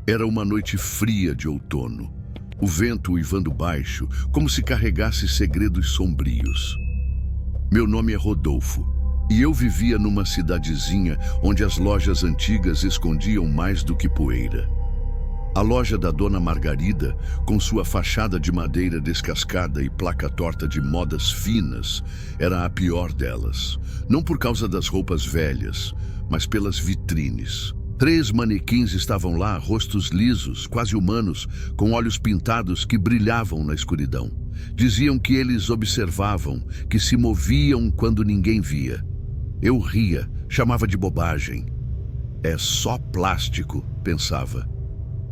Era uma noite fria de outono. O vento uivando baixo, como se carregasse segredos sombrios. Meu nome é Rodolfo, e eu vivia numa cidadezinha onde as lojas antigas escondiam mais do que poeira. A loja da Dona Margarida, com sua fachada de madeira descascada e placa torta de modas finas, era a pior delas. Não por causa das roupas velhas, mas pelas vitrines. 3 manequins estavam lá, rostos lisos, quase humanos, com olhos pintados que brilhavam na escuridão. Diziam que eles observavam, que se moviam quando ninguém via. Eu ria, chamava de bobagem. É só plástico, pensava.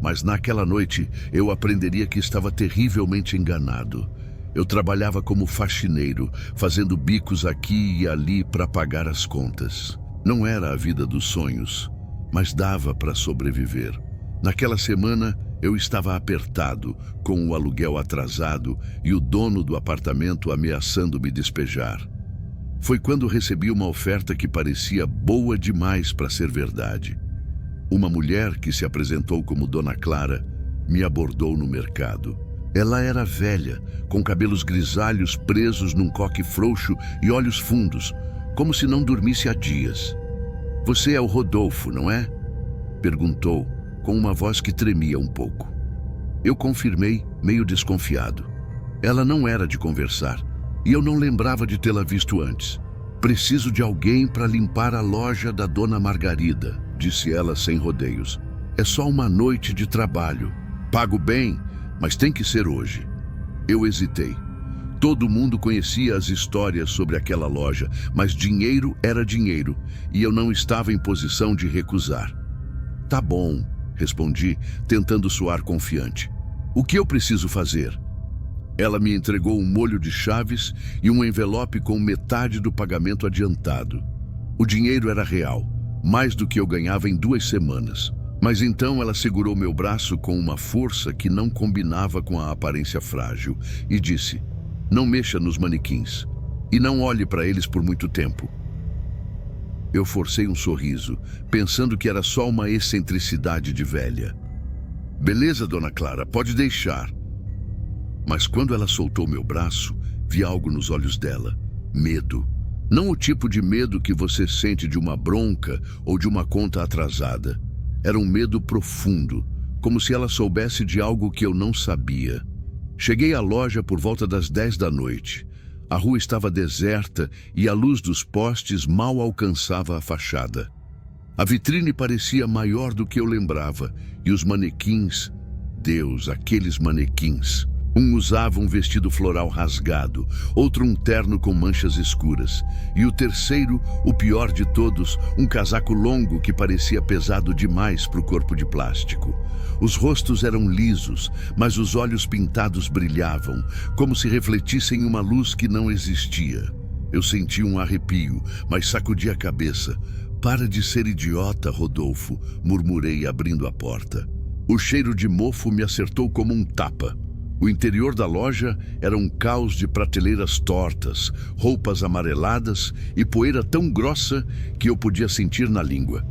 Mas naquela noite eu aprenderia que estava terrivelmente enganado. Eu trabalhava como faxineiro, fazendo bicos aqui e ali para pagar as contas. Não era a vida dos sonhos, mas dava para sobreviver. Naquela semana eu estava apertado, com o aluguel atrasado e o dono do apartamento ameaçando me despejar. Foi quando recebi uma oferta que parecia boa demais para ser verdade. Uma mulher que se apresentou como Dona Clara me abordou no mercado. Ela era velha, com cabelos grisalhos presos num coque frouxo e olhos fundos, como se não dormisse há dias. "Você é o Rodolfo, não é?" perguntou, com uma voz que tremia um pouco. Eu confirmei, meio desconfiado. Ela não era de conversar, e eu não lembrava de tê-la visto antes. "Preciso de alguém para limpar a loja da Dona Margarida", disse ela sem rodeios. "É só uma noite de trabalho. Pago bem, mas tem que ser hoje." Eu hesitei. Todo mundo conhecia as histórias sobre aquela loja, mas dinheiro era dinheiro, e eu não estava em posição de recusar. "Tá bom", respondi, tentando soar confiante. "O que eu preciso fazer?" Ela me entregou um molho de chaves e um envelope com metade do pagamento adiantado. O dinheiro era real, mais do que eu ganhava em 2 semanas. Mas então ela segurou meu braço com uma força que não combinava com a aparência frágil e disse: "Não mexa nos manequins e não olhe para eles por muito tempo." Eu forcei um sorriso, pensando que era só uma excentricidade de velha. "Beleza, Dona Clara, pode deixar." Mas quando ela soltou meu braço, vi algo nos olhos dela. Medo. Não o tipo de medo que você sente de uma bronca ou de uma conta atrasada. Era um medo profundo, como se ela soubesse de algo que eu não sabia. Cheguei à loja por volta das 10 da noite. A rua estava deserta e a luz dos postes mal alcançava a fachada. A vitrine parecia maior do que eu lembrava, e os manequins... Deus, aqueles manequins... Um usava um vestido floral rasgado, outro um terno com manchas escuras, e o terceiro, o pior de todos, um casaco longo que parecia pesado demais para o corpo de plástico. Os rostos eram lisos, mas os olhos pintados brilhavam, como se refletissem uma luz que não existia. Eu senti um arrepio, mas sacudi a cabeça. "Para de ser idiota, Rodolfo", murmurei abrindo a porta. O cheiro de mofo me acertou como um tapa. O interior da loja era um caos de prateleiras tortas, roupas amareladas e poeira tão grossa que eu podia sentir na língua.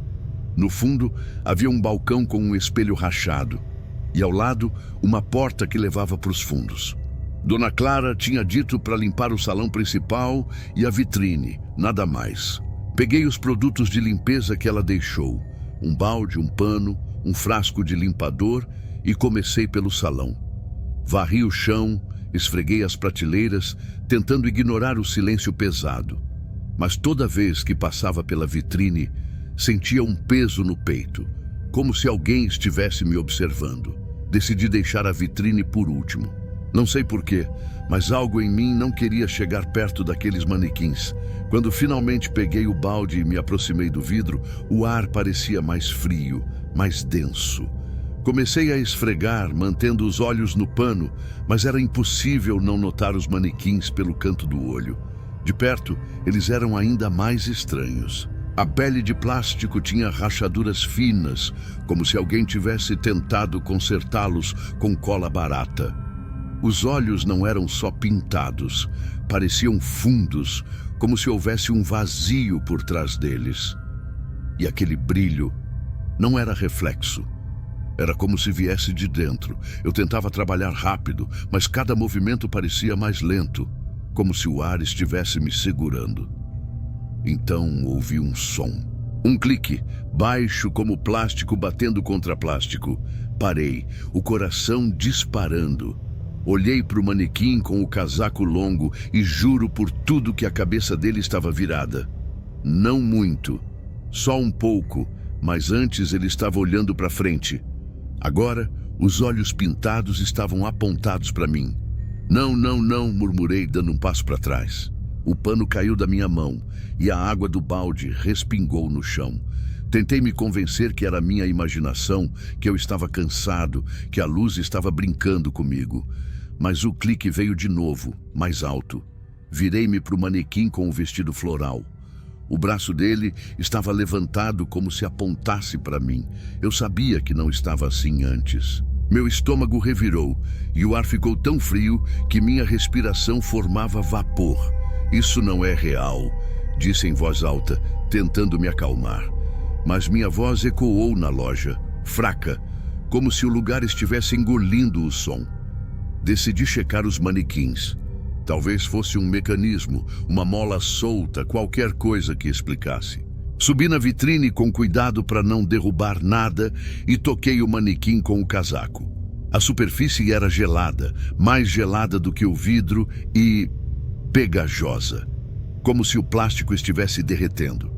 No fundo, havia um balcão com um espelho rachado, e ao lado, uma porta que levava para os fundos. Dona Clara tinha dito para limpar o salão principal e a vitrine, nada mais. Peguei os produtos de limpeza que ela deixou, um balde, um pano, um frasco de limpador, e comecei pelo salão. Varri o chão, esfreguei as prateleiras, tentando ignorar o silêncio pesado. Mas toda vez que passava pela vitrine, sentia um peso no peito, como se alguém estivesse me observando. Decidi deixar a vitrine por último. Não sei porquê, mas algo em mim não queria chegar perto daqueles manequins. Quando finalmente peguei o balde e me aproximei do vidro, o ar parecia mais frio, mais denso. Comecei a esfregar, mantendo os olhos no pano, mas era impossível não notar os manequins pelo canto do olho. De perto, eles eram ainda mais estranhos. A pele de plástico tinha rachaduras finas, como se alguém tivesse tentado consertá-los com cola barata. Os olhos não eram só pintados, pareciam fundos, como se houvesse um vazio por trás deles. E aquele brilho não era reflexo. Era como se viesse de dentro. Eu tentava trabalhar rápido, mas cada movimento parecia mais lento, como se o ar estivesse me segurando. Então ouvi um som. Um clique, baixo como plástico batendo contra plástico. Parei, o coração disparando. Olhei para o manequim com o casaco longo e juro por tudo que a cabeça dele estava virada. Não muito, só um pouco, mas antes ele estava olhando para frente. Agora, os olhos pintados estavam apontados para mim. Não, não, não, murmurei, dando um passo para trás. O pano caiu da minha mão e a água do balde respingou no chão. Tentei me convencer que era minha imaginação, que eu estava cansado, que a luz estava brincando comigo. Mas o clique veio de novo, mais alto. Virei-me para o manequim com o vestido floral. O braço dele estava levantado como se apontasse para mim. Eu sabia que não estava assim antes. Meu estômago revirou e o ar ficou tão frio que minha respiração formava vapor. Isso não é real, disse em voz alta, tentando me acalmar. Mas minha voz ecoou na loja, fraca, como se o lugar estivesse engolindo o som. Decidi checar os manequins. Talvez fosse um mecanismo, uma mola solta, qualquer coisa que explicasse. Subi na vitrine com cuidado para não derrubar nada e toquei o manequim com o casaco. A superfície era gelada, mais gelada do que o vidro e pegajosa, como se o plástico estivesse derretendo.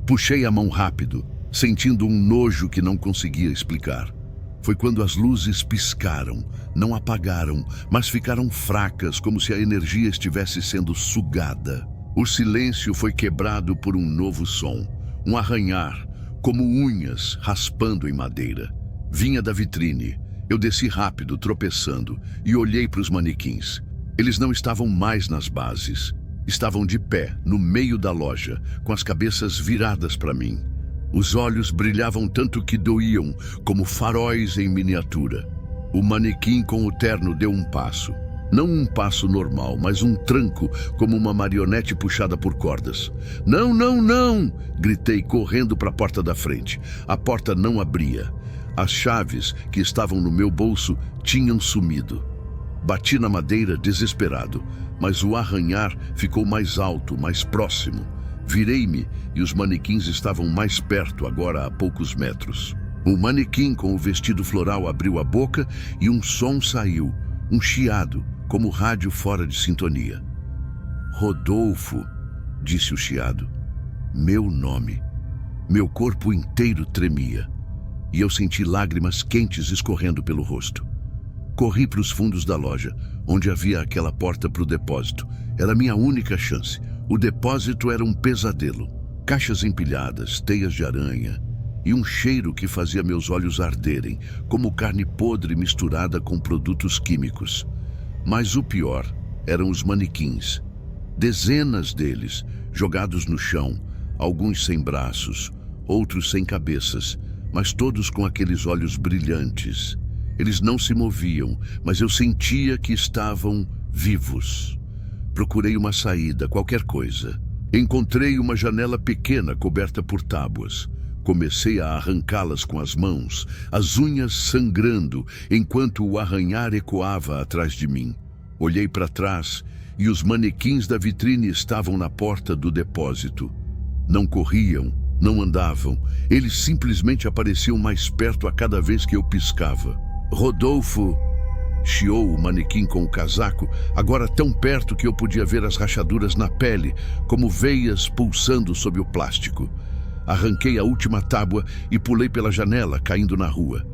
Puxei a mão rápido, sentindo um nojo que não conseguia explicar. Foi quando as luzes piscaram, não apagaram, mas ficaram fracas, como se a energia estivesse sendo sugada. O silêncio foi quebrado por um novo som, um arranhar, como unhas raspando em madeira. Vinha da vitrine. Eu desci rápido, tropeçando, e olhei para os manequins. Eles não estavam mais nas bases. Estavam de pé, no meio da loja, com as cabeças viradas para mim. Os olhos brilhavam tanto que doíam, como faróis em miniatura. O manequim com o terno deu um passo. Não um passo normal, mas um tranco, como uma marionete puxada por cordas. Não, não, não! Gritei, correndo para a porta da frente. A porta não abria. As chaves, que estavam no meu bolso, tinham sumido. Bati na madeira, desesperado, mas o arranhar ficou mais alto, mais próximo. Virei-me e os manequins estavam mais perto, agora a poucos metros. O manequim com o vestido floral abriu a boca e um som saiu, um chiado, como rádio fora de sintonia. Rodolfo, disse o chiado. Meu nome. Meu corpo inteiro tremia e eu senti lágrimas quentes escorrendo pelo rosto. Corri para os fundos da loja, onde havia aquela porta para o depósito. Era minha única chance. O depósito era um pesadelo. Caixas empilhadas, teias de aranha e um cheiro que fazia meus olhos arderem, como carne podre misturada com produtos químicos. Mas o pior eram os manequins. Dezenas deles, jogados no chão, alguns sem braços, outros sem cabeças, mas todos com aqueles olhos brilhantes. Eles não se moviam, mas eu sentia que estavam vivos. Procurei uma saída, qualquer coisa. Encontrei uma janela pequena coberta por tábuas. Comecei a arrancá-las com as mãos, as unhas sangrando, enquanto o arranhar ecoava atrás de mim. Olhei para trás e os manequins da vitrine estavam na porta do depósito. Não corriam, não andavam. Eles simplesmente apareciam mais perto a cada vez que eu piscava. Rodolfo, chiou o manequim com o casaco, agora tão perto que eu podia ver as rachaduras na pele, como veias pulsando sob o plástico. Arranquei a última tábua e pulei pela janela, caindo na rua.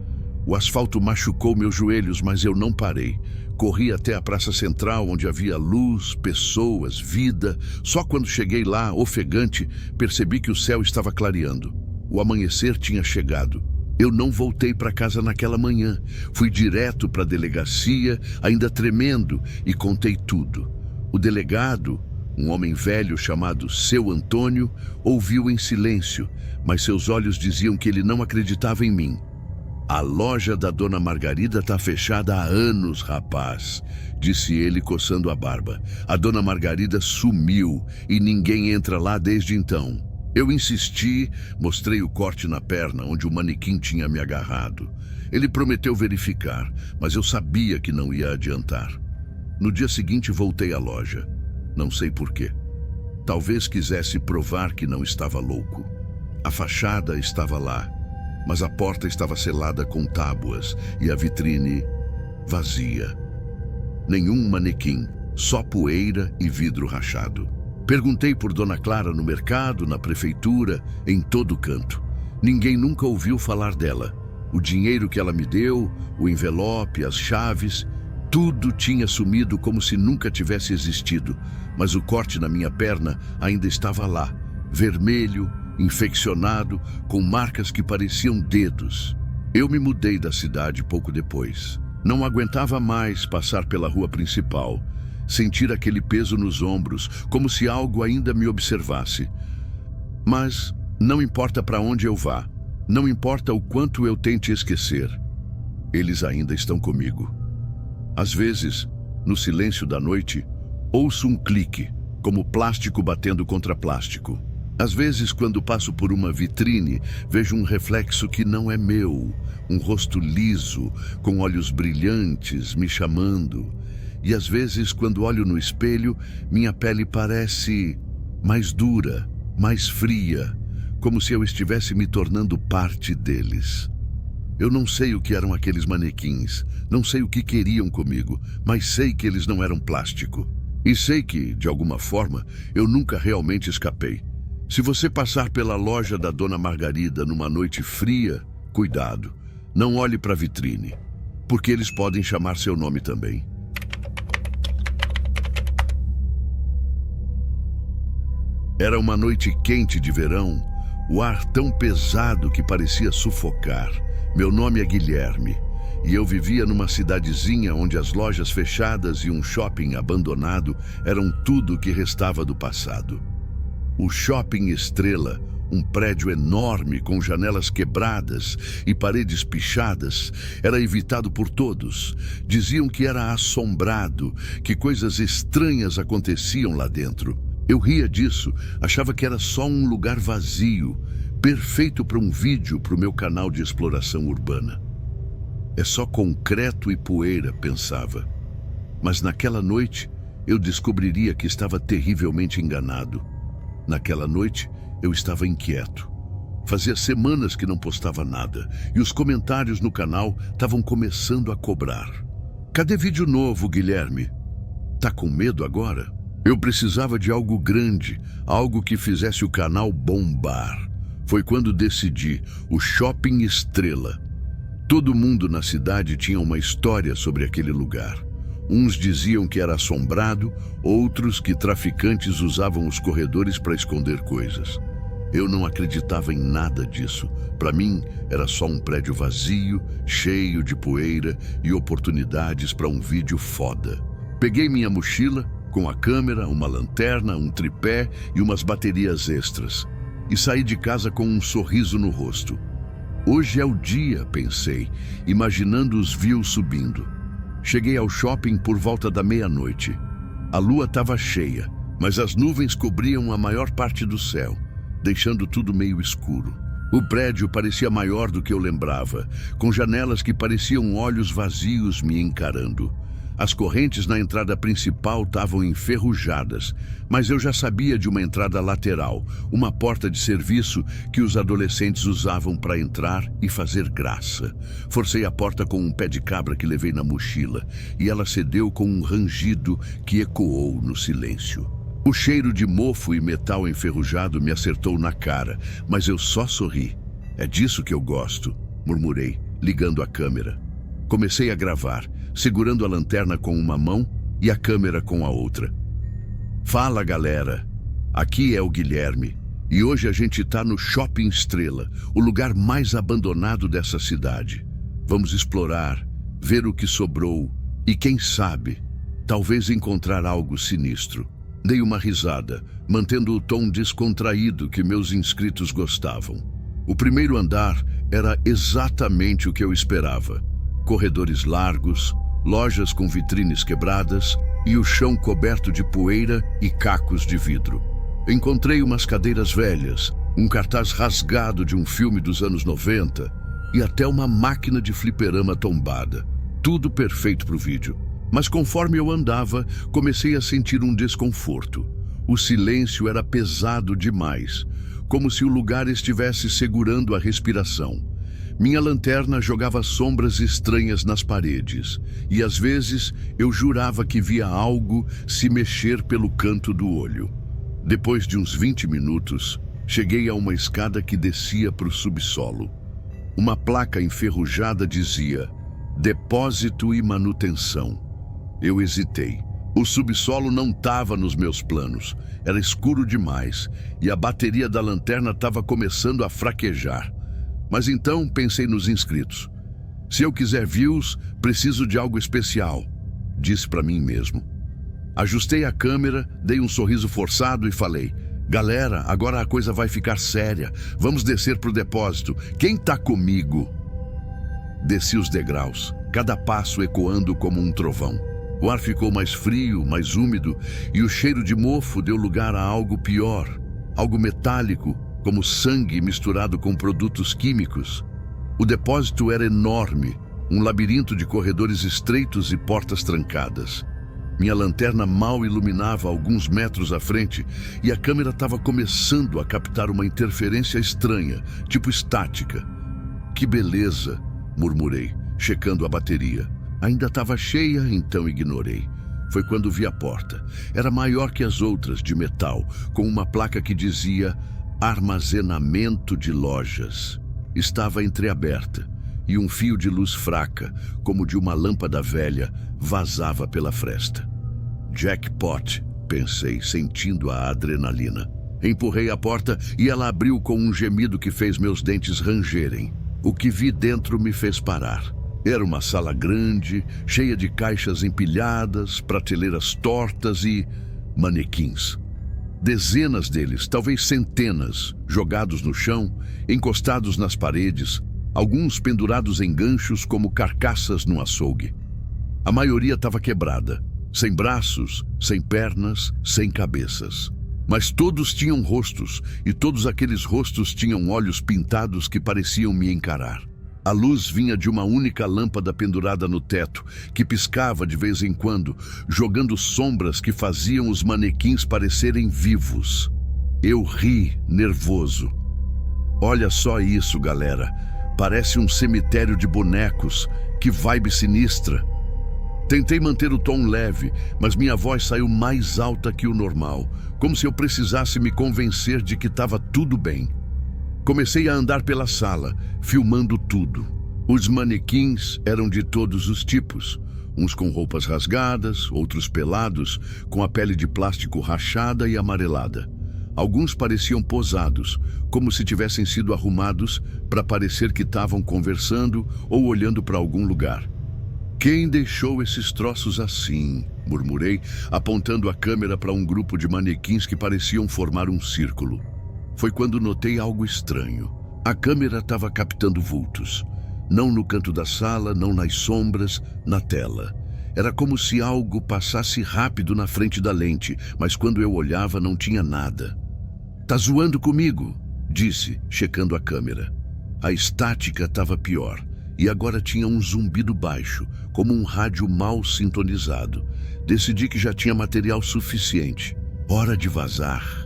O asfalto machucou meus joelhos, mas eu não parei. Corri até a praça central, onde havia luz, pessoas, vida. Só quando cheguei lá, ofegante, percebi que o céu estava clareando. O amanhecer tinha chegado. Eu não voltei para casa naquela manhã. Fui direto para a delegacia, ainda tremendo, e contei tudo. O delegado, um homem velho chamado Seu Antônio, ouviu em silêncio, mas seus olhos diziam que ele não acreditava em mim. A loja da Dona Margarida está fechada há anos, rapaz, disse ele coçando a barba. A Dona Margarida sumiu e ninguém entra lá desde então. Eu insisti, mostrei o corte na perna onde o manequim tinha me agarrado. Ele prometeu verificar, mas eu sabia que não ia adiantar. No dia seguinte voltei à loja. Não sei porquê. Talvez quisesse provar que não estava louco. A fachada estava lá, mas a porta estava selada com tábuas e a vitrine vazia. Nenhum manequim, só poeira e vidro rachado. Perguntei por Dona Clara no mercado, na prefeitura, em todo canto. Ninguém nunca ouviu falar dela. O dinheiro que ela me deu, o envelope, as chaves, tudo tinha sumido como se nunca tivesse existido. Mas o corte na minha perna ainda estava lá, vermelho, infeccionado, com marcas que pareciam dedos. Eu me mudei da cidade pouco depois. Não aguentava mais passar pela rua principal, sentir aquele peso nos ombros, como se algo ainda me observasse. Mas não importa para onde eu vá, não importa o quanto eu tente esquecer, eles ainda estão comigo. Às vezes, no silêncio da noite, ouço um clique, como plástico batendo contra plástico. Às vezes, quando passo por uma vitrine, vejo um reflexo que não é meu, um rosto liso, com olhos brilhantes, me chamando. E às vezes, quando olho no espelho, minha pele parece mais dura, mais fria, como se eu estivesse me tornando parte deles. Eu não sei o que eram aqueles manequins, não sei o que queriam comigo, mas sei que eles não eram plástico. E sei que, de alguma forma, eu nunca realmente escapei. Se você passar pela loja da Dona Margarida numa noite fria, cuidado, não olhe para a vitrine, porque eles podem chamar seu nome também. Era uma noite quente de verão, o ar tão pesado que parecia sufocar. Meu nome é Guilherme, e eu vivia numa cidadezinha onde as lojas fechadas e um shopping abandonado eram tudo o que restava do passado. O Shopping Estrela, um prédio enorme com janelas quebradas e paredes pichadas, era evitado por todos. Diziam que era assombrado, que coisas estranhas aconteciam lá dentro. Eu ria disso, achava que era só um lugar vazio, perfeito para um vídeo para o meu canal de exploração urbana. É só concreto e poeira, pensava. Mas naquela noite, eu descobriria que estava terrivelmente enganado. Naquela noite, eu estava inquieto. Fazia semanas que não postava nada, e os comentários no canal estavam começando a cobrar. Cadê vídeo novo, Guilherme? Tá com medo agora? Eu precisava de algo grande, algo que fizesse o canal bombar. Foi quando decidi, o Shopping Estrela. Todo mundo na cidade tinha uma história sobre aquele lugar. Uns diziam que era assombrado, outros que traficantes usavam os corredores para esconder coisas. Eu não acreditava em nada disso. Para mim, era só um prédio vazio, cheio de poeira e oportunidades para um vídeo foda. Peguei minha mochila, com a câmera, uma lanterna, um tripé e umas baterias extras, e saí de casa com um sorriso no rosto. Hoje é o dia, pensei, imaginando os views subindo. Cheguei ao shopping por volta da meia-noite. A lua estava cheia, mas as nuvens cobriam a maior parte do céu, deixando tudo meio escuro. O prédio parecia maior do que eu lembrava, com janelas que pareciam olhos vazios me encarando. As correntes na entrada principal estavam enferrujadas, mas eu já sabia de uma entrada lateral, uma porta de serviço que os adolescentes usavam para entrar e fazer graça. Forcei a porta com um pé de cabra que levei na mochila, e ela cedeu com um rangido que ecoou no silêncio. O cheiro de mofo e metal enferrujado me acertou na cara, mas eu só sorri. É disso que eu gosto, murmurei, ligando a câmera. Comecei a gravar, segurando a lanterna com uma mão e a câmera com a outra. Fala, galera! Aqui é o Guilherme, e hoje a gente tá no Shopping Estrela, o lugar mais abandonado dessa cidade. Vamos explorar, ver o que sobrou e, quem sabe, talvez encontrar algo sinistro. Dei uma risada, mantendo o tom descontraído que meus inscritos gostavam. O primeiro andar era exatamente o que eu esperava. Corredores largos, lojas com vitrines quebradas e o chão coberto de poeira e cacos de vidro. Encontrei umas cadeiras velhas, Um cartaz rasgado de um filme dos anos 90 e até uma máquina de fliperama tombada. Tudo perfeito para o vídeo. Mas conforme eu andava, comecei a sentir um desconforto. O silêncio era pesado demais, como se o lugar estivesse segurando a respiração. Minha lanterna jogava sombras estranhas nas paredes, e às vezes eu jurava que via algo se mexer pelo canto do olho. Depois de uns 20 minutos, cheguei a uma escada que descia para o subsolo. Uma placa enferrujada dizia: Depósito e manutenção. Eu hesitei. O subsolo não estava nos meus planos. Era escuro demais e a bateria da lanterna estava começando a fraquejar. Mas então pensei nos inscritos. Se eu quiser views, preciso de algo especial, disse para mim mesmo. Ajustei a câmera, dei um sorriso forçado e falei: Galera, agora a coisa vai ficar séria. Vamos descer para o depósito. Quem tá comigo? Desci os degraus, cada passo ecoando como um trovão. O ar ficou mais frio, mais úmido, e o cheiro de mofo deu lugar a algo pior, algo metálico, como sangue misturado com produtos químicos. O depósito era enorme, um labirinto de corredores estreitos e portas trancadas. Minha lanterna mal iluminava alguns metros à frente e a câmera estava começando a captar uma interferência estranha, tipo estática. Que beleza, murmurei, checando a bateria. Ainda estava cheia, então ignorei. Foi quando vi a porta. Era maior que as outras, de metal, com uma placa que dizia Armazenamento de Lojas. Estava entreaberta e um fio de luz fraca, como de uma lâmpada velha, vazava pela fresta. Jackpot, pensei, sentindo a adrenalina. Empurrei a porta e ela abriu com um gemido que fez meus dentes rangerem. O que vi dentro me fez parar. Era uma sala grande, cheia de caixas empilhadas, prateleiras tortas e manequins. Dezenas deles, talvez centenas, jogados no chão, encostados nas paredes, alguns pendurados em ganchos como carcaças num açougue. A maioria estava quebrada, sem braços, sem pernas, sem cabeças. Mas todos tinham rostos, e todos aqueles rostos tinham olhos pintados que pareciam me encarar. A luz vinha de uma única lâmpada pendurada no teto, que piscava de vez em quando, jogando sombras que faziam os manequins parecerem vivos. Eu ri, nervoso. Olha só isso, galera. Parece um cemitério de bonecos. Que vibe sinistra. Tentei manter o tom leve, mas minha voz saiu mais alta que o normal, como se eu precisasse me convencer de que estava tudo bem. Comecei a andar pela sala, filmando tudo. Os manequins eram de todos os tipos, uns com roupas rasgadas, outros pelados, com a pele de plástico rachada e amarelada. Alguns pareciam posados, como se tivessem sido arrumados para parecer que estavam conversando ou olhando para algum lugar. Quem deixou esses troços assim? Murmurei, apontando a câmera para um grupo de manequins que pareciam formar um círculo. Foi quando notei algo estranho. A câmera estava captando vultos. Não no canto da sala, não nas sombras, na tela. Era como se algo passasse rápido na frente da lente, mas quando eu olhava não tinha nada. Tá zoando comigo? Disse, checando a câmera. A estática estava pior, e agora tinha um zumbido baixo, como um rádio mal sintonizado. Decidi que já tinha material suficiente. Hora de vazar.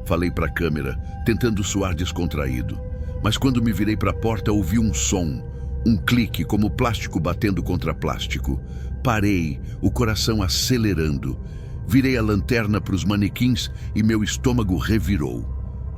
Falei para a câmera, tentando soar descontraído. Mas quando me virei para a porta, ouvi um som, um clique como plástico batendo contra plástico. Parei, o coração acelerando. Virei a lanterna para os manequins e meu estômago revirou.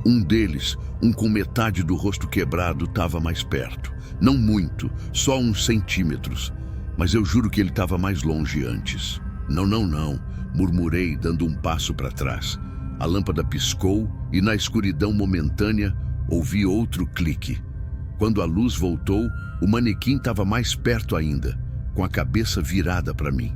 Um deles, um com metade do rosto quebrado, estava mais perto. Não muito, só uns centímetros. Mas eu juro que ele estava mais longe antes. Não, murmurei, dando um passo para trás. A lâmpada piscou e, na escuridão momentânea, ouvi outro clique. Quando a luz voltou, o manequim estava mais perto ainda, com a cabeça virada para mim.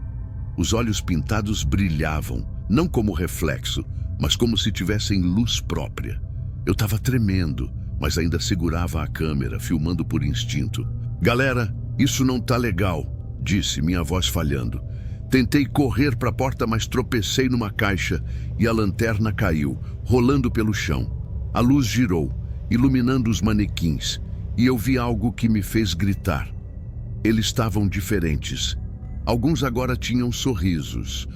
Os olhos pintados brilhavam, não como reflexo, mas como se tivessem luz própria. Eu estava tremendo, mas ainda segurava a câmera, filmando por instinto. Galera, isso não tá legal, disse, minha voz falhando. Tentei correr para a porta, mas tropecei numa caixa e a lanterna caiu, rolando pelo chão. A luz girou iluminando os manequins, e eu vi algo que me fez gritar. Eles estavam diferentes. Alguns agora tinham sorrisos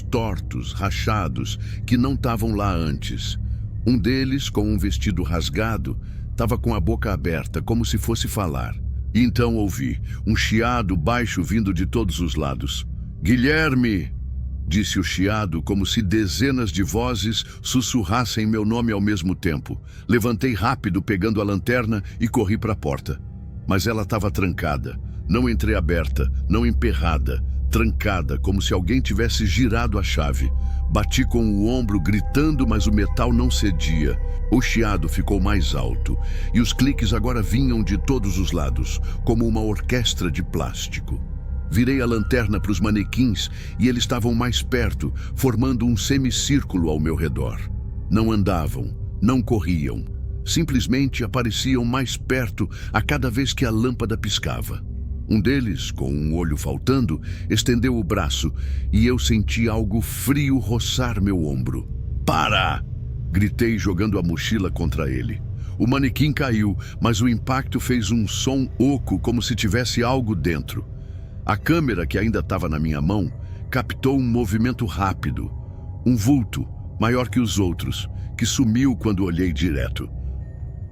tortos, rachados, que não estavam lá antes. Um deles, com um vestido rasgado, estava com a boca aberta, como se fosse falar. E então ouvi um chiado baixo vindo de todos os lados. "Guilherme!" disse o chiado, como se dezenas de vozes sussurrassem meu nome ao mesmo tempo. Levantei rápido, pegando a lanterna, e corri para a porta. Mas ela estava trancada, não entreaberta, não emperrada, trancada, como se alguém tivesse girado a chave. Bati com o ombro, gritando, mas o metal não cedia. O chiado ficou mais alto, e os cliques agora vinham de todos os lados, como uma orquestra de plástico. Virei a lanterna para os manequins e eles estavam mais perto, formando um semicírculo ao meu redor. Não andavam, não corriam. Simplesmente apareciam mais perto a cada vez que a lâmpada piscava. Um deles, com um olho faltando, estendeu o braço e eu senti algo frio roçar meu ombro. "Para!" gritei, jogando a mochila contra ele. O manequim caiu, mas o impacto fez um som oco, como se tivesse algo dentro. A câmera, que ainda estava na minha mão, captou um movimento rápido. Um vulto, maior que os outros, que sumiu quando olhei direto.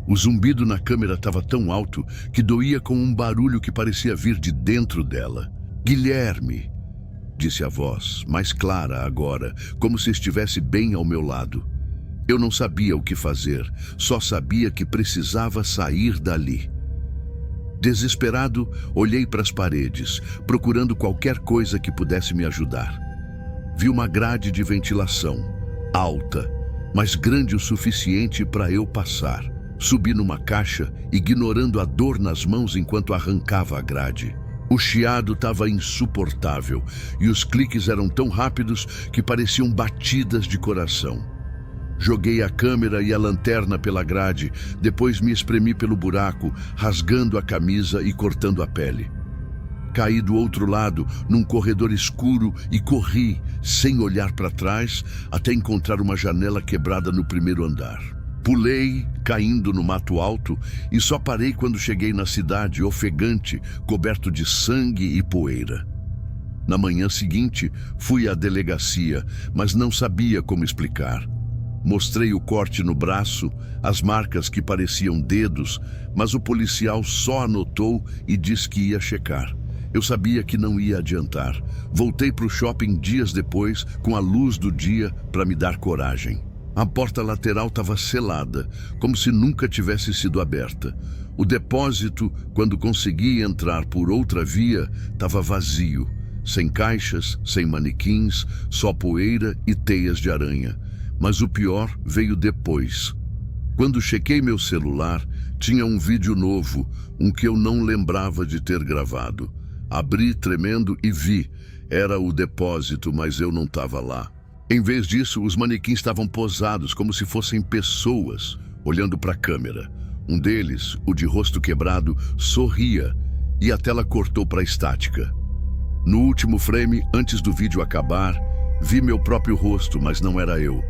O zumbido na câmera estava tão alto que doía com um barulho que parecia vir de dentro dela. "Guilherme!" disse a voz, mais clara agora, como se estivesse bem ao meu lado. Eu não sabia o que fazer, só sabia que precisava sair dali. Desesperado, olhei para as paredes, procurando qualquer coisa que pudesse me ajudar. Vi uma grade de ventilação, alta, mas grande o suficiente para eu passar. Subi numa caixa, ignorando a dor nas mãos enquanto arrancava a grade. O chiado estava insuportável e os cliques eram tão rápidos que pareciam batidas de coração. Joguei a câmera e a lanterna pela grade, depois me espremi pelo buraco, rasgando a camisa e cortando a pele. Caí do outro lado, num corredor escuro, e corri, sem olhar para trás, até encontrar uma janela quebrada no primeiro andar. Pulei, caindo no mato alto, e só parei quando cheguei na cidade, ofegante, coberto de sangue e poeira. Na manhã seguinte, fui à delegacia, mas não sabia como explicar. Mostrei o corte no braço, as marcas que pareciam dedos, mas o policial só anotou e disse que ia checar. Eu sabia que não ia adiantar. Voltei para o shopping dias depois, com a luz do dia, para me dar coragem. A porta lateral estava selada, como se nunca tivesse sido aberta. O depósito, quando consegui entrar por outra via, estava vazio, sem caixas, sem manequins, só poeira e teias de aranha. Mas o pior veio depois. Quando chequei meu celular, tinha um vídeo novo, um que eu não lembrava de ter gravado. Abri tremendo e vi. Era o depósito, mas eu não estava lá. Em vez disso, os manequins estavam posados como se fossem pessoas, olhando para a câmera. Um deles, o de rosto quebrado, sorria e a tela cortou para a estática. No último frame, antes do vídeo acabar, vi meu próprio rosto, mas não era eu.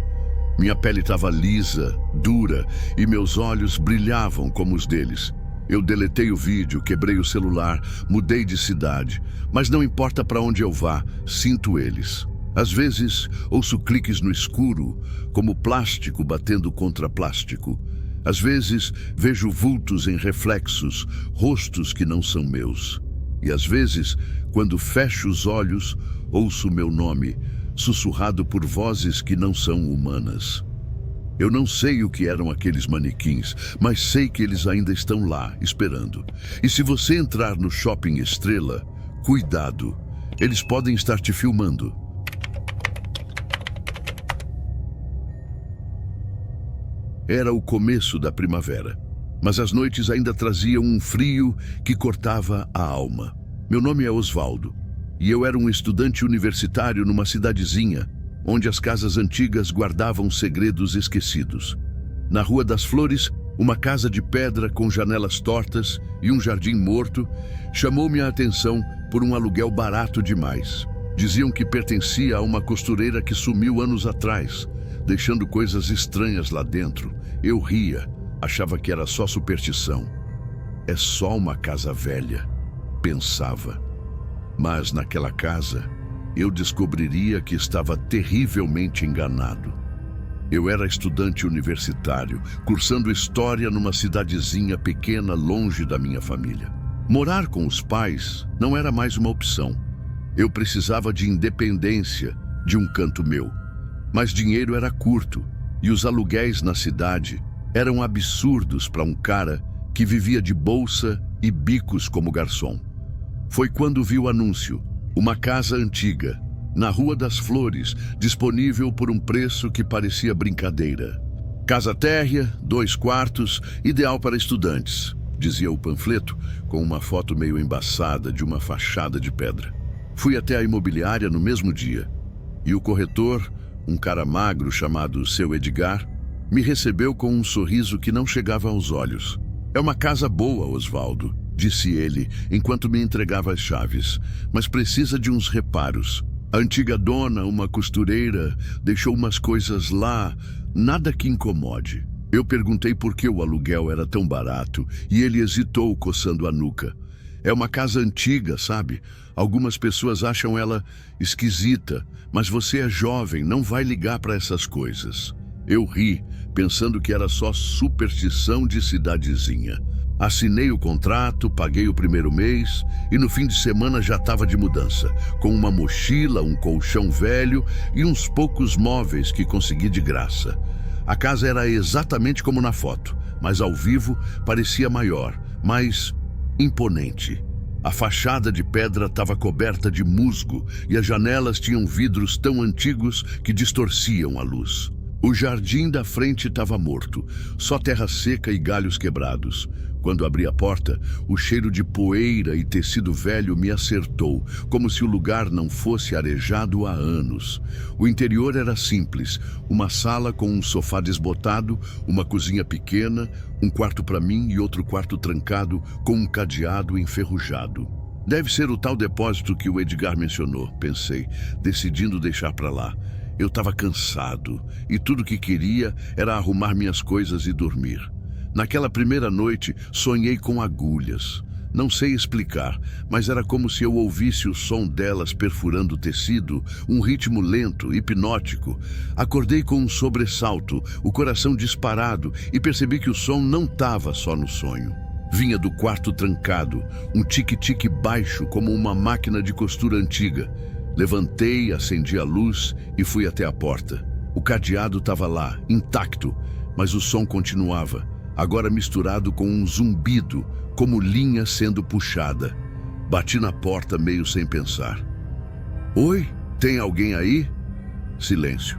Minha pele estava lisa, dura, e meus olhos brilhavam como os deles. Eu deletei o vídeo, quebrei o celular, mudei de cidade, mas não importa para onde eu vá, sinto eles. Às vezes, ouço cliques no escuro, como plástico batendo contra plástico. Às vezes, vejo vultos em reflexos, rostos que não são meus. E às vezes, quando fecho os olhos, ouço meu nome, sussurrado por vozes que não são humanas. Eu não sei o que eram aqueles manequins, mas sei que eles ainda estão lá, esperando. E se você entrar no Shopping Estrela, cuidado, eles podem estar te filmando. Era o começo da primavera, mas as noites ainda traziam um frio que cortava a alma. Meu nome é Osvaldo, e eu era um estudante universitário numa cidadezinha, onde as casas antigas guardavam segredos esquecidos. Na Rua das Flores, uma casa de pedra com janelas tortas e um jardim morto chamou minha atenção por um aluguel barato demais. Diziam que pertencia a uma costureira que sumiu anos atrás, deixando coisas estranhas lá dentro. Eu ria, Achava que era só superstição. É só uma casa velha, pensava. Mas naquela casa, eu descobriria que estava terrivelmente enganado. Eu era estudante universitário, cursando história numa cidadezinha pequena longe da minha família. Morar com os pais não era mais uma opção. Eu precisava de independência, de um canto meu. Mas dinheiro era curto e os aluguéis na cidade eram absurdos para um cara que vivia de bolsa e bicos como garçom. Foi quando vi o anúncio, uma casa antiga, na Rua das Flores, disponível por um preço que parecia brincadeira. Casa térrea, 2 quartos, ideal para estudantes, dizia o panfleto, com uma foto meio embaçada de uma fachada de pedra. Fui até a imobiliária no mesmo dia, e o corretor, um cara magro chamado Seu Edgar, me recebeu com um sorriso que não chegava aos olhos. É uma casa boa, Osvaldo, disse ele, enquanto me entregava as chaves, mas precisa de uns reparos. A antiga dona, uma costureira, deixou umas coisas lá, nada que incomode. Eu perguntei por que o aluguel era tão barato e ele hesitou, coçando a nuca. É uma casa antiga, sabe? Algumas pessoas acham ela esquisita, mas você é jovem, não vai ligar para essas coisas. Eu ri, pensando que era só superstição de cidadezinha. Assinei o contrato, paguei o primeiro mês e no fim de semana já estava de mudança, com uma mochila, um colchão velho e uns poucos móveis que consegui de graça. A casa era exatamente como na foto, mas ao vivo parecia maior, mais imponente. A fachada de pedra estava coberta de musgo e as janelas tinham vidros tão antigos que distorciam a luz. O jardim da frente estava morto, só terra seca e galhos quebrados. Quando abri a porta, o cheiro de poeira e tecido velho me acertou, como se o lugar não fosse arejado há anos. O interior era simples, uma sala com um sofá desbotado, uma cozinha pequena, um quarto para mim e outro quarto trancado com um cadeado enferrujado. Deve ser o tal depósito que o Edgar mencionou, pensei, decidindo deixar para lá. Eu estava cansado e tudo que queria era arrumar minhas coisas e dormir. Naquela primeira noite, sonhei com agulhas. Não sei explicar, mas era como se eu ouvisse o som delas perfurando o tecido, um ritmo lento, hipnótico. Acordei com um sobressalto, o coração disparado, e percebi que o som não estava só no sonho. Vinha do quarto trancado, um tique-tique baixo como uma máquina de costura antiga. Levantei, acendi a luz e fui até a porta. O cadeado estava lá, intacto, mas o som continuava, agora misturado com um zumbido, como linha sendo puxada. Bati na porta meio sem pensar. Oi, tem alguém aí? Silêncio.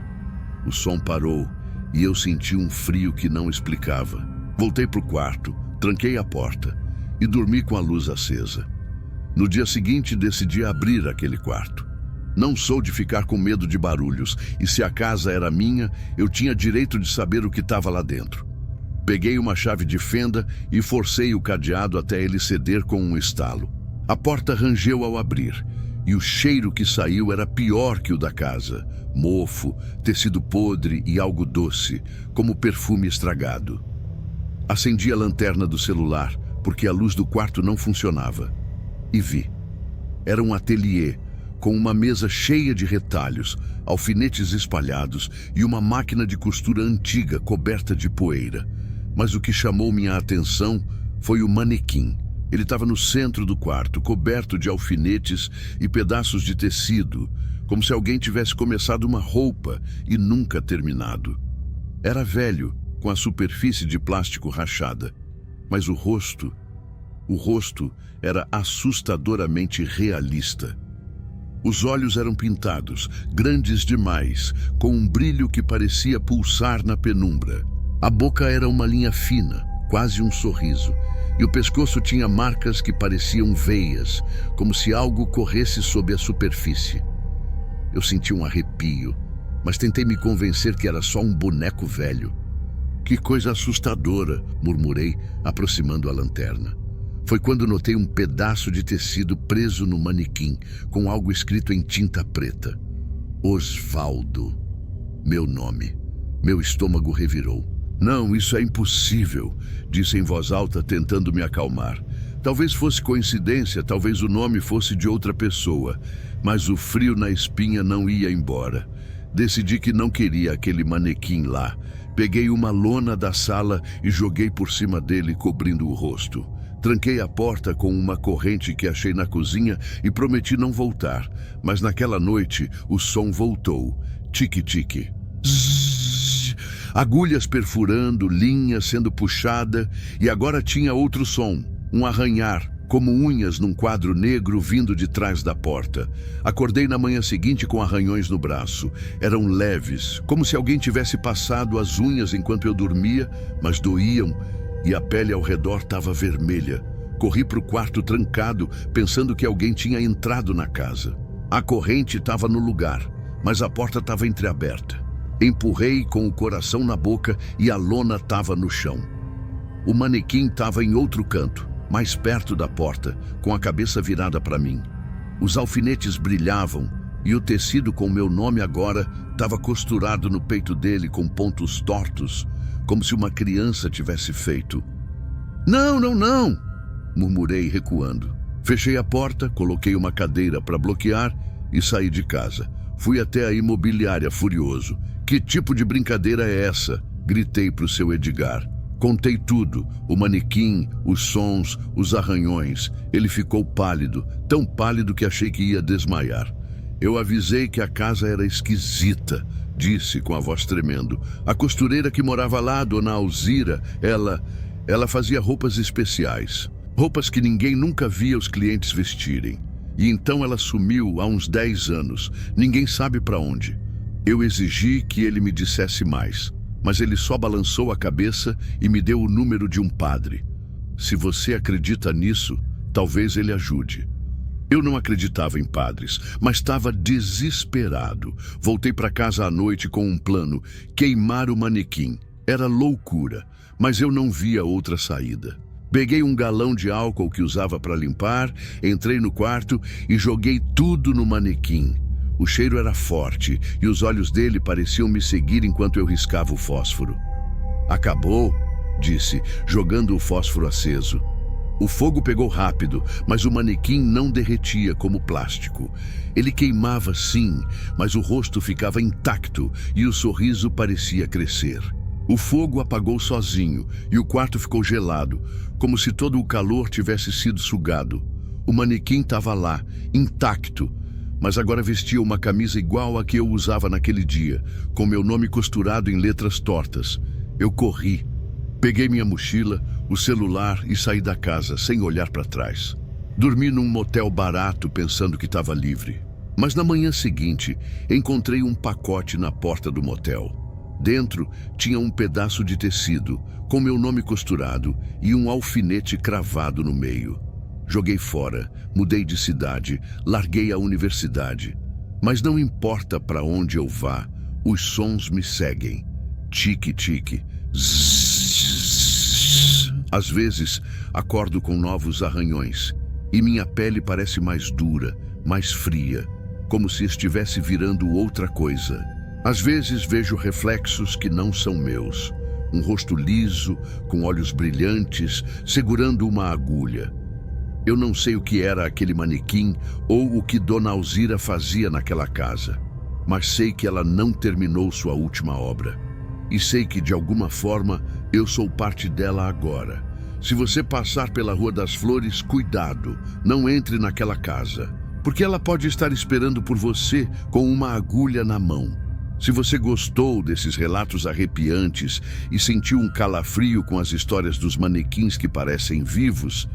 O som parou e eu senti um frio que não explicava. Voltei para o quarto, tranquei a porta e dormi com a luz acesa. No dia seguinte decidi abrir aquele quarto. Não sou de ficar com medo de barulhos, e se a casa era minha, eu tinha direito de saber o que estava lá dentro. Peguei uma chave de fenda e forcei o cadeado até ele ceder com um estalo. A porta rangeu ao abrir, e o cheiro que saiu era pior que o da casa. Mofo, tecido podre e algo doce, como perfume estragado. Acendi a lanterna do celular, porque a luz do quarto não funcionava. E vi. Era um ateliê, com uma mesa cheia de retalhos, alfinetes espalhados e uma máquina de costura antiga coberta de poeira. Mas o que chamou minha atenção foi o manequim. Ele estava no centro do quarto, coberto de alfinetes e pedaços de tecido, como se alguém tivesse começado uma roupa e nunca terminado. Era velho, com a superfície de plástico rachada, mas o rosto era assustadoramente realista. Os olhos eram pintados, grandes demais, com um brilho que parecia pulsar na penumbra. A boca era uma linha fina, quase um sorriso, e o pescoço tinha marcas que pareciam veias, como se algo corresse sob a superfície. Eu senti um arrepio, mas tentei me convencer que era só um boneco velho. Que coisa assustadora, murmurei, aproximando a lanterna. Foi quando notei um pedaço de tecido preso no manequim, com algo escrito em tinta preta. Osvaldo. Meu nome. Meu estômago revirou. Não, isso é impossível, disse em voz alta, tentando me acalmar. Talvez fosse coincidência, talvez o nome fosse de outra pessoa, mas o frio na espinha não ia embora. Decidi que não queria aquele manequim lá. Peguei uma lona da sala e joguei por cima dele, cobrindo o rosto. Tranquei a porta com uma corrente que achei na cozinha e prometi não voltar. Mas naquela noite o som voltou. Tique-tique. Zzz, agulhas perfurando, linha sendo puxada, e agora tinha outro som, um arranhar, como unhas num quadro negro vindo de trás da porta. Acordei na manhã seguinte com arranhões no braço. Eram leves, como se alguém tivesse passado as unhas enquanto eu dormia, mas doíam e a pele ao redor estava vermelha. Corri para o quarto trancado, pensando que alguém tinha entrado na casa. A corrente estava no lugar, mas a porta estava entreaberta. Empurrei com o coração na boca e a lona estava no chão. O manequim estava em outro canto, mais perto da porta, com a cabeça virada para mim. Os alfinetes brilhavam e o tecido com meu nome agora estava costurado no peito dele com pontos tortos, como se uma criança tivesse feito. Não, não, não! Murmurei, recuando. Fechei a porta, coloquei uma cadeira para bloquear e saí de casa. Fui até a imobiliária furioso. Que tipo de brincadeira é essa? Gritei para o seu Edgar. Contei tudo, o manequim, os sons, os arranhões. Ele ficou pálido, tão pálido que achei que ia desmaiar. Eu avisei que a casa era esquisita, disse com a voz tremendo. A costureira que morava lá, dona Alzira, ela fazia roupas especiais. Roupas que ninguém nunca via os clientes vestirem. E então ela sumiu há uns 10 anos. Ninguém sabe para onde. Eu exigi que ele me dissesse mais, mas ele só balançou a cabeça e me deu o número de um padre. Se você acredita nisso, talvez ele ajude. Eu não acreditava em padres, mas estava desesperado. Voltei para casa à noite com um plano: queimar o manequim. Era loucura, mas eu não via outra saída. Peguei um galão de álcool que usava para limpar, entrei no quarto e joguei tudo no manequim. O cheiro era forte e os olhos dele pareciam me seguir enquanto eu riscava o fósforo. Acabou, disse, jogando o fósforo aceso. O fogo pegou rápido, mas o manequim não derretia como plástico. Ele queimava sim, mas o rosto ficava intacto e o sorriso parecia crescer. O fogo apagou sozinho e o quarto ficou gelado, como se todo o calor tivesse sido sugado. O manequim estava lá, intacto, mas agora vestia uma camisa igual à que eu usava naquele dia, com meu nome costurado em letras tortas. Eu corri. Peguei minha mochila, o celular e saí da casa, sem olhar para trás. Dormi num motel barato, pensando que estava livre. Mas na manhã seguinte, encontrei um pacote na porta do motel. Dentro tinha um pedaço de tecido, com meu nome costurado e um alfinete cravado no meio. Joguei fora, mudei de cidade, larguei a universidade. Mas não importa para onde eu vá, os sons me seguem. Tique-tique. Às vezes, acordo com novos arranhões e minha pele parece mais dura, mais fria, como se estivesse virando outra coisa. Às vezes vejo reflexos que não são meus. Um rosto liso, com olhos brilhantes, segurando uma agulha. Eu não sei o que era aquele manequim ou o que Dona Alzira fazia naquela casa, mas sei que ela não terminou sua última obra. E sei que, de alguma forma, eu sou parte dela agora. Se você passar pela Rua das Flores, cuidado, não entre naquela casa, porque ela pode estar esperando por você com uma agulha na mão. Se você gostou desses relatos arrepiantes e sentiu um calafrio com as histórias dos manequins que parecem vivos,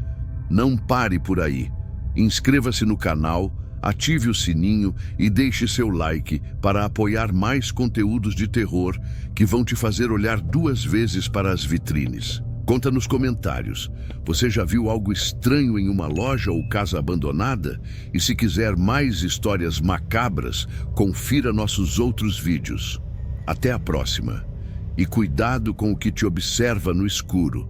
não pare por aí. Inscreva-se no canal, ative o sininho e deixe seu like para apoiar mais conteúdos de terror que vão te fazer olhar 2 vezes para as vitrines. Conta nos comentários. Você já viu algo estranho em uma loja ou casa abandonada? E se quiser mais histórias macabras, confira nossos outros vídeos. Até a próxima. E cuidado com o que te observa no escuro.